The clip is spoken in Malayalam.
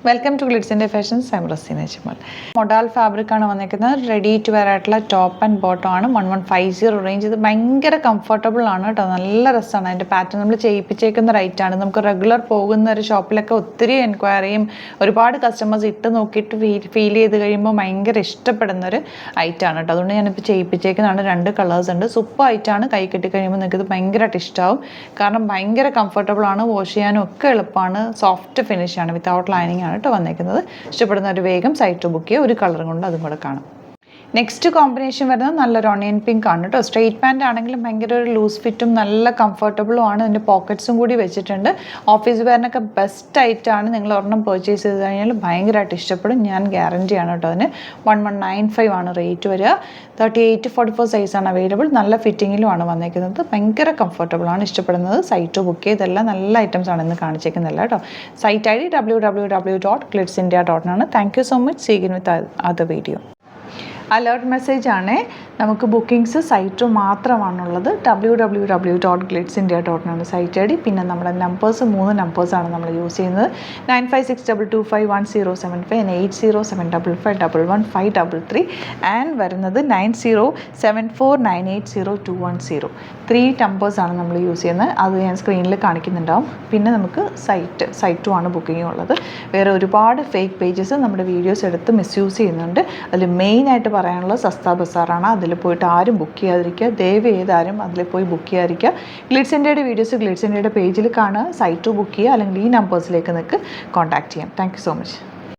Welcome to Glitz India Fashions. I am Razeena Jamal. Modal fabric ആണ് വന്നിരിക്കുന്നത്. റെഡി ടു വെയർ ആയിട്ടുള്ള ടോപ്പ് ആൻഡ് ബോട്ടം ആണ്. 1150 റേഞ്ച്. ഇത് ഭയങ്കര കംഫർട്ടബിൾ ആണ് കേട്ടോ. നല്ല രസമാണ് അതിൻ്റെ പാറ്റേൺ. നമ്മൾ ചെയ്യിപ്പിച്ചേക്കുന്ന റൈറ്റ് ആണ്. നമുക്ക് റെഗുലർ പോകുന്ന ഒരു ഷോപ്പിലൊക്കെ ഒത്തിരി എൻക്വയറിയും ഒരുപാട് കസ്റ്റമേഴ്സ് ഇട്ട് നോക്കിയിട്ട് ഫീൽ ചെയ്ത് കഴിയുമ്പോൾ ഭയങ്കര ഇഷ്ടപ്പെടുന്നൊരു ഐറ്റാണ് കേട്ടോ. അതുകൊണ്ട് ഞാനിപ്പോൾ ചെയ്യിപ്പിച്ചേക്കുന്നതാണ്. 2 കളേഴ്സ് ഉണ്ട്. സൂപ്പർ ഐറ്റാണ്. കൈ കെട്ടി കഴിയുമ്പോൾ നിങ്ങൾക്ക് ഇത് ഭയങ്കരമായിട്ട് ഇഷ്ടമാവും. കാരണം ഭയങ്കര കംഫർട്ടബിൾ ആണ്. വാഷ് ചെയ്യാനും ഒക്കെ എളുപ്പമാണ്. സോഫ്റ്റ് ഫിനിഷാണ്. വിത്തൗട്ട് ലൈനിങ് ആണ് കേട്ടോ വന്നേക്കുന്നത്. ഇഷ്ടപ്പെടുന്ന ഒരു വേഗം സൈറ്റ് ബുക്ക് ചെയ്യുക. ഒരു കളറും കൊണ്ട് അതും കൂടെ കാണാം. നെക്സ്റ്റ് കോമ്പിനേഷൻ വരുന്നത് നല്ലൊരു ഓണിയൻ പിങ്ക് ആണ് കേട്ടോ. സ്ട്രെയിറ്റ് പാൻറ് ആണെങ്കിലും ഭയങ്കര ഒരു ലൂസ് ഫിറ്റും നല്ല കംഫർട്ടബിളും ആണ്. ഇതിൻ്റെ പോക്കറ്റ്സും കൂടി വെച്ചിട്ടുണ്ട്. ഓഫീസ് വെയറിനൊക്കെ ബെസ്റ്റ് ആയിട്ടാണ്. നിങ്ങൾ ഒരെണ്ണം പർച്ചേസ് ചെയ്ത് കഴിഞ്ഞാൽ ഭയങ്കരമായിട്ട് ഇഷ്ടപ്പെടും. ഞാൻ ഗ്യാരൻറ്റിയാണ് കേട്ടോ. അതിന് 1195 ആണ് റേറ്റ് വരിക. 38-44 സൈസാണ് അവൈലബിൾ. നല്ല ഫിറ്റിങ്ങിലുമാണ് വന്നേക്കുന്നത്. ഭയങ്കര കംഫർട്ടബിൾ ആണ്. ഇഷ്ടപ്പെടുന്നത് സൈറ്റ് ബുക്ക് ചെയ്തെല്ലാം നല്ല ഐറ്റംസ് ആണ് ഇന്ന് കാണിച്ചേക്കുന്നില്ല കേട്ടോ. സൈറ്റ് ID www.glitzindia.in ആണ്. Thank you so much. സീഗിൻ with other video. Alert message ആണ്. നമുക്ക് ബുക്കിംഗ്സ് സൈറ്റ് മാത്രമാണുള്ളത്. www.glitzindia.in ആണ് സൈറ്റ് ID. പിന്നെ നമ്മുടെ നമ്പേഴ്സ് 3 നമ്പേഴ്സാണ് നമ്മൾ യൂസ് ചെയ്യുന്നത്. 9562251075 and 8075551153 ആൻഡ് വരുന്നത് 9074980210. 3 നമ്പേഴ്സാണ് നമ്മൾ യൂസ് ചെയ്യുന്നത്. അത് ഞാൻ സ്ക്രീനിൽ കാണിക്കുന്നുണ്ടാവും. പിന്നെ നമുക്ക് സൈറ്റും ആണ് ബുക്കിംഗ് ഉള്ളത്. വേറെ ഒരുപാട് ഫേക്ക് പേജസ് നമ്മുടെ വീഡിയോസ് എടുത്ത് മിസ്യൂസ് ചെയ്യുന്നുണ്ട്. അതിൽ മെയിനായിട്ട് പറയാനുള്ളത് സസ്ത ബസാറാണ്. അതിൽ പോയിട്ട് ആരും ബുക്ക് ചെയ്യാതിരിക്കുക. ദയവ് ചെയ്താരും അതിൽ പോയി ബുക്ക് ചെയ്യാതിരിക്കുക. ഗ്ലിറ്റ്സ് ഇന്ത്യയുടെ വീഡിയോസ് ഗ്ലിറ്റ്സ് ഇന്ത്യയുടെ പേജിൽ കാണുക. സൈറ്റ് ബുക്ക് ചെയ്യുക. അല്ലെങ്കിൽ ഈ നമ്പേഴ്സിലേക്ക് നിങ്ങൾക്ക് കോൺടാക്ട് ചെയ്യാം. Thank you so much.